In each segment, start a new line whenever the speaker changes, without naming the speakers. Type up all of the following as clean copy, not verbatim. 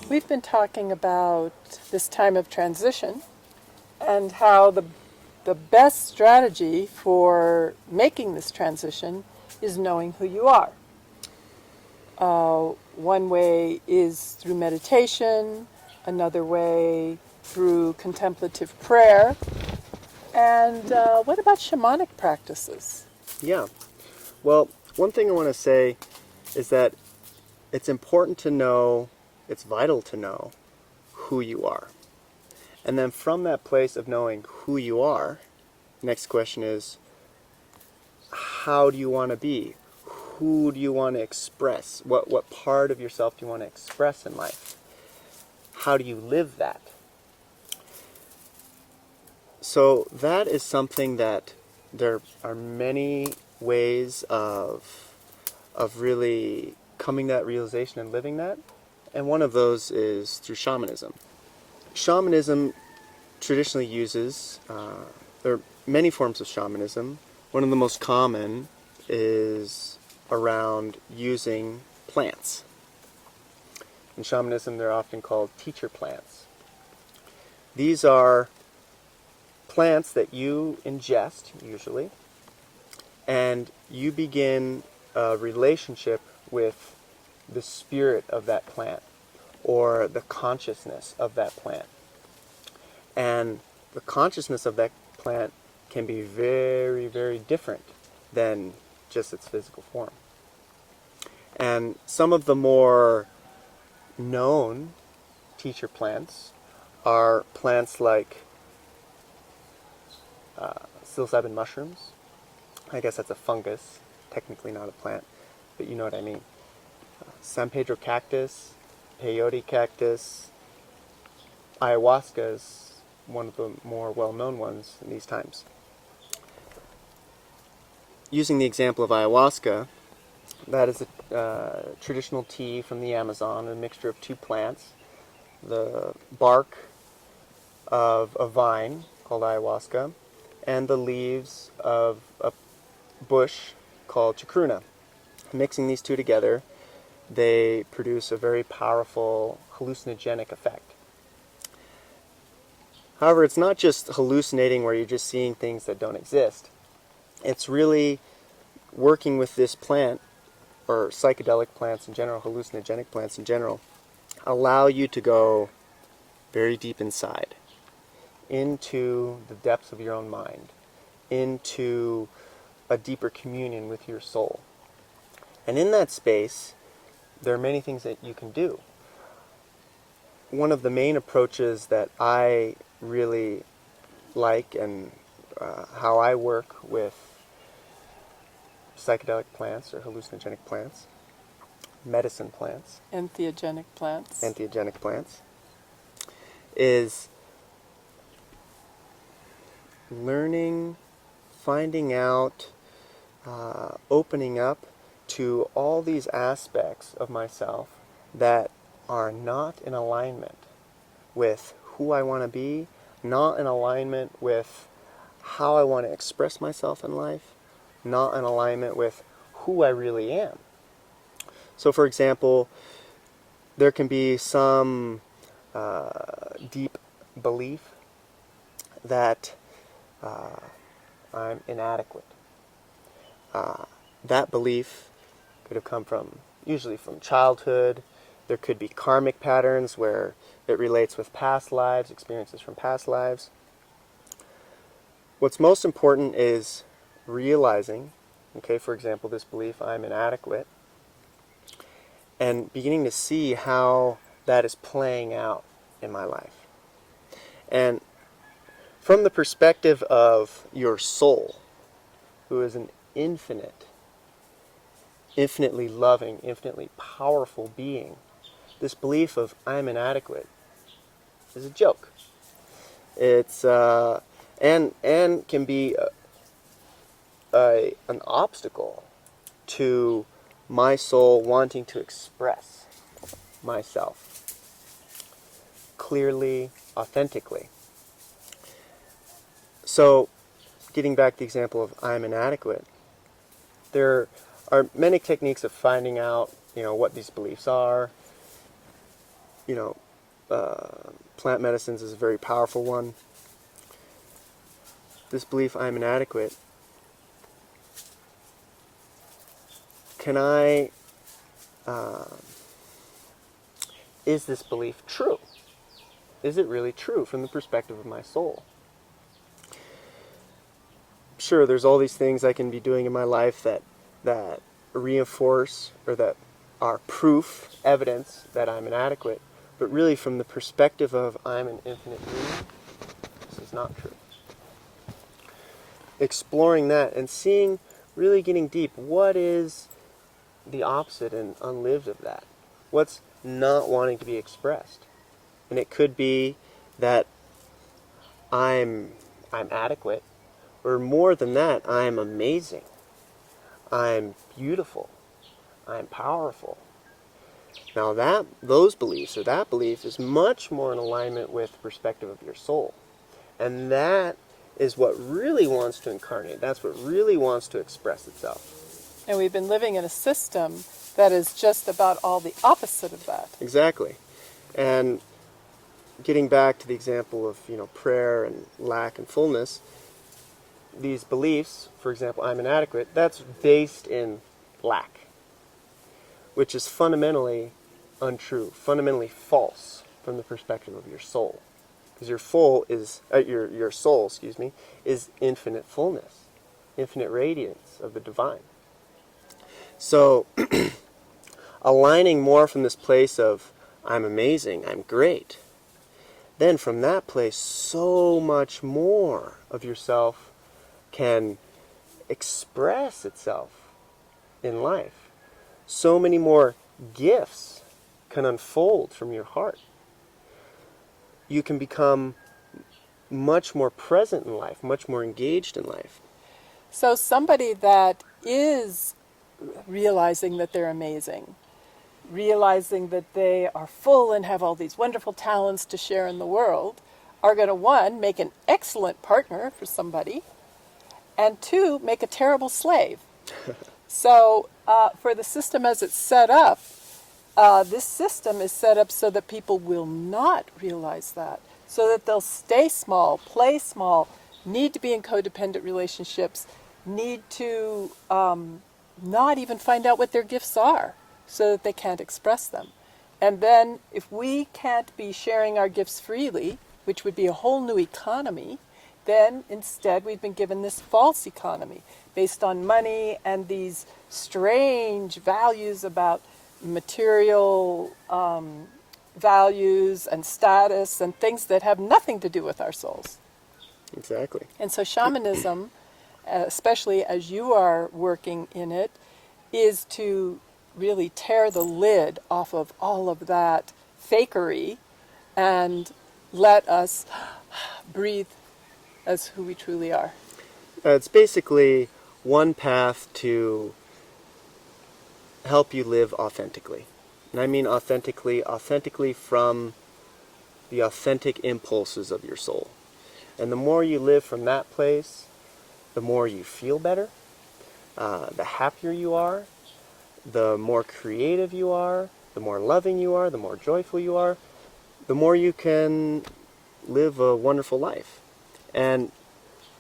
We've been talking about this time of transition and how the best strategy for making this transition is knowing who you are. One way is through meditation, another way through contemplative prayer. And what about shamanic practices?
Yeah. Well, one thing I want to say is that it's important to know, it's vital to know who you are. And then from that place of knowing who you are, next question is, how do you want to be? Who do you want to express? What part of yourself do you want to express in life? How do you live that? So that is something that there are many ways of really coming to that realization and living that. And one of those is through shamanism. Shamanism traditionally uses, there are many forms of shamanism. One of the most common is around using plants. In shamanism, they're often called teacher plants. These are plants that you ingest, usually, and you begin a relationship with the spirit of that plant or the consciousness of that plant. And the consciousness of that plant can be very, very different than just its physical form. And some of the more known teacher plants are plants like psilocybin mushrooms. I guess that's a fungus, technically not a plant, but you know what I mean. San Pedro cactus, peyote cactus, ayahuasca is one of the more well-known ones in these times. Using the example of ayahuasca, that is a traditional tea from the Amazon, a mixture of two plants. The bark of a vine called ayahuasca and the leaves of a bush called chacruna. Mixing these two together, they produce a very powerful hallucinogenic effect. However, it's not just hallucinating where you're just seeing things that don't exist. It's really working with this plant, or psychedelic plants in general, hallucinogenic plants in general, allow you to go very deep inside, into the depths of your own mind, into a deeper communion with your soul. And in that space, there are many things that you can do. One of the main approaches that I really like and how I work with psychedelic plants or hallucinogenic plants, medicine plants,
Entheogenic plants.
Is learning, finding out, opening up to all these aspects of myself that are not in alignment with who I want to be, not in alignment with how I want to express myself in life, not in alignment with who I really am. So for example, there can be some deep belief that I'm inadequate. That belief could have come usually from childhood. There could be karmic patterns where it relates with past lives, experiences from past lives. What's most important is realizing, for example, this belief, I'm inadequate, and beginning to see how that is playing out in my life. And from the perspective of your soul, who is an infinitely loving, infinitely powerful being, this belief of I'm inadequate is a joke. It's and can be an obstacle to my soul wanting to express myself clearly, authentically. So, getting back to the example of I'm inadequate, there are many techniques of finding out, what these beliefs are. you know, plant medicines is a very powerful one. This belief, I'm inadequate. Is this belief true? Is it really true from the perspective of my soul? Sure, there's all these things I can be doing in my life that reinforce or that are proof, evidence that I'm inadequate. But really, from the perspective of I'm an infinite being, this is not true. Exploring that and seeing, really getting deep, what is the opposite and unlived of that? What's not wanting to be expressed? And it could be that I'm adequate, or more than that, I'm amazing. I'm beautiful. I'm powerful. Now those beliefs, or that belief, is much more in alignment with the perspective of your soul. And that is what really wants to incarnate. That's what really wants to express itself.
And we've been living in a system that is just about all the opposite of that.
Exactly. And getting back to the example of, prayer and lack and fullness, these beliefs, for example, I'm inadequate, that's based in lack, which is fundamentally untrue, fundamentally false from the perspective of your soul. Because your soul is infinite fullness, infinite radiance of the divine. So, aligning more from this place of I'm amazing, I'm great, then from that place, so much more of yourself can express itself in life. So many more gifts can unfold from your heart. You can become much more present in life, much more engaged in life.
So somebody that is realizing that they're amazing, realizing that they are full and have all these wonderful talents to share in the world, are going to, one, make an excellent partner for somebody, and two, make a terrible slave. So for the system as it's set up, this system is set up so that people will not realize that, so that they'll stay small, play small, need to be in codependent relationships, need to not even find out what their gifts are, so that they can't express them. And then if we can't be sharing our gifts freely, which would be a whole new economy, then instead we've been given this false economy based on money and these strange values about material values and status and things that have nothing to do with our souls.
Exactly.
And so shamanism, especially as you are working in it, is to really tear the lid off of all of that fakery and let us breathe as who we truly are.
It's basically one path to help you live authentically. And I mean authentically from the authentic impulses of your soul. And the more you live from that place, the more you feel better, the happier you are, the more creative you are, the more loving you are, the more joyful you are, the more you can live a wonderful life. And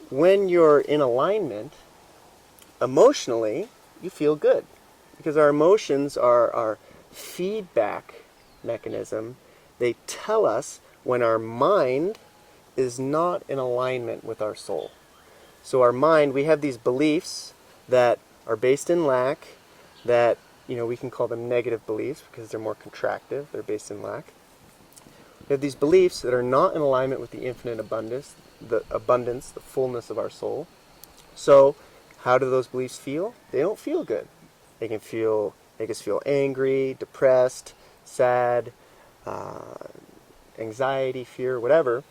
when you're in alignment, emotionally, you feel good. Because our emotions are our feedback mechanism. They tell us when our mind is not in alignment with our soul. So our mind, we have these beliefs that are based in lack, that, we can call them negative beliefs because they're more contractive, they're based in lack. We have these beliefs that are not in alignment with the infinite abundance, the fullness of our soul. So, how do those beliefs feel? They don't feel good. They can make us feel angry, depressed, sad, anxiety, fear, whatever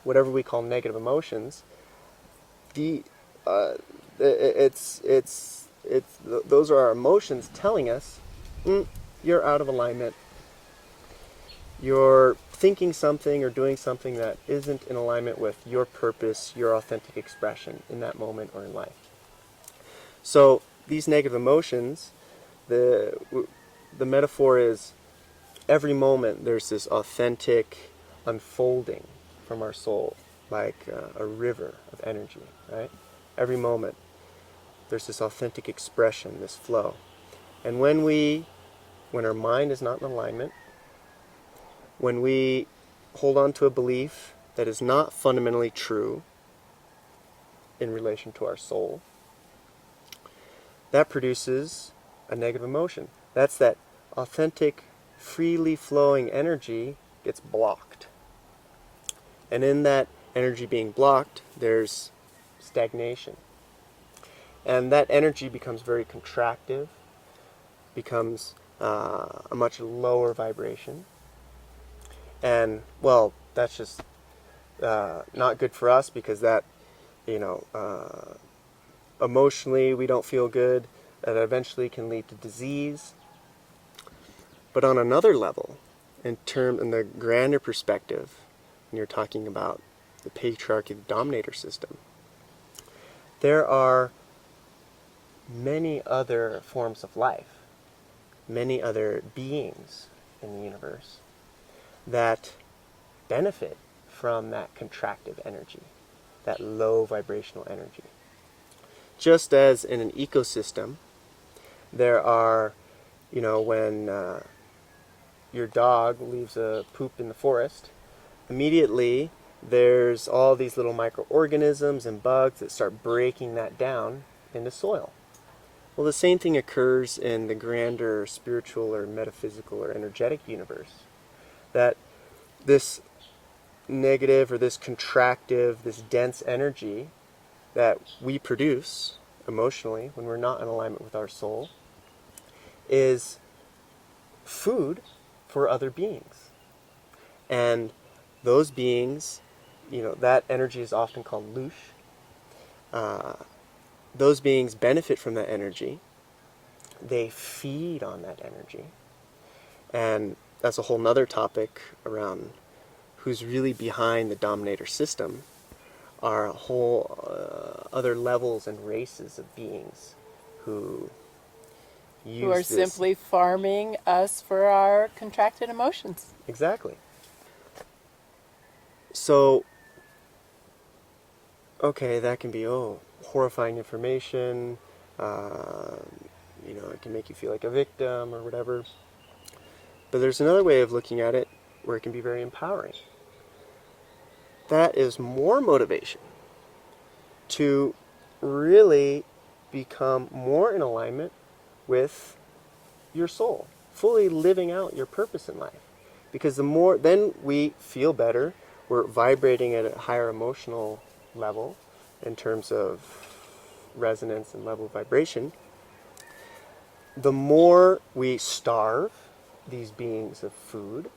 we call negative emotions. Those are our emotions telling us, you're out of alignment. You're thinking something or doing something that isn't in alignment with your purpose, your authentic expression in that moment or in life. So these negative emotions, the metaphor is every moment there's this authentic unfolding from our soul, like a river of energy, right? Every moment there's this authentic expression, this flow. And when our mind is not in alignment, when we hold on to a belief that is not fundamentally true in relation to our soul, that produces a negative emotion. That's that authentic, freely flowing energy gets blocked. And in that energy being blocked, there's stagnation. And that energy becomes very contractive, becomes a much lower vibration. And, well, that's just not good for us, because that, emotionally we don't feel good. That eventually can lead to disease. But on another level, in the grander perspective, when you're talking about the patriarchy, the dominator system, there are many other forms of life, many other beings in the universe that benefit from that contractive energy, that low vibrational energy. Just as in an ecosystem, there are, when your dog leaves a poop in the forest, immediately there's all these little microorganisms and bugs that start breaking that down into soil. Well, the same thing occurs in the grander spiritual or metaphysical or energetic universe. That this negative or this contractive, this dense energy that we produce emotionally when we're not in alignment with our soul is food for other beings. And those beings, that energy is often called loosh. Those beings benefit from that energy. They feed on that energy. And that's a whole nother topic around who's really behind the dominator system. Are a whole other levels and races of beings who
are
use this.
simply farming us for our contracted emotions.
Exactly. So, okay, that can be, horrifying information. It can make you feel like a victim or whatever. But there's another way of looking at it where it can be very empowering. That is more motivation to really become more in alignment with your soul, fully living out your purpose in life. Because then we feel better, we're vibrating at a higher emotional level in terms of resonance and level of vibration. The more we starve these beings of food,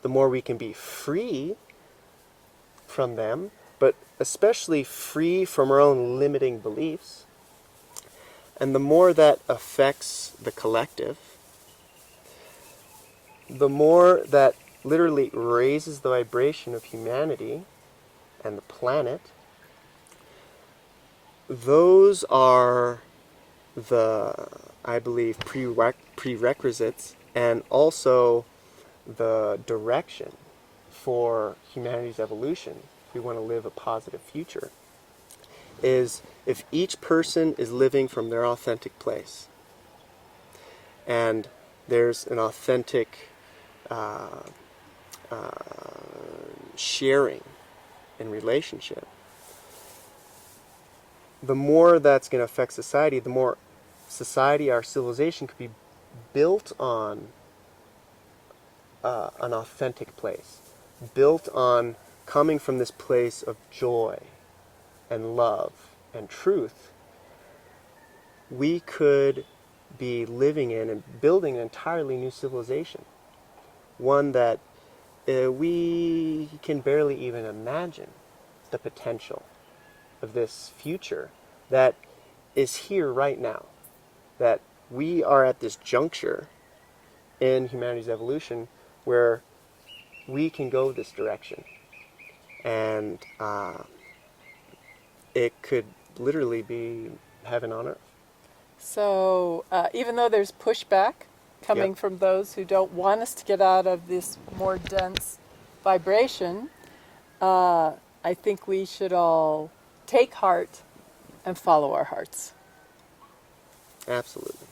the more we can be free from them, but especially free from our own limiting beliefs. And the more that affects the collective, the more that literally raises the vibration of humanity and the planet. Those are I believe, prerequisites and also the direction for humanity's evolution. If we want to live a positive future, is if each person is living from their authentic place, and there's an authentic sharing in relationship, the more that's going to affect society, the more society, our civilization, could be built on an authentic place, built on coming from this place of joy and love and truth. We could be living in and building an entirely new civilization, one that we can barely even imagine the potential of this future that is here right now. That we are at this juncture in humanity's evolution where we can go this direction. And it could literally be heaven on earth.
So even though there's pushback coming
Yep.
from those who don't want us to get out of this more dense vibration, I think we should all take heart and follow our hearts.
Absolutely.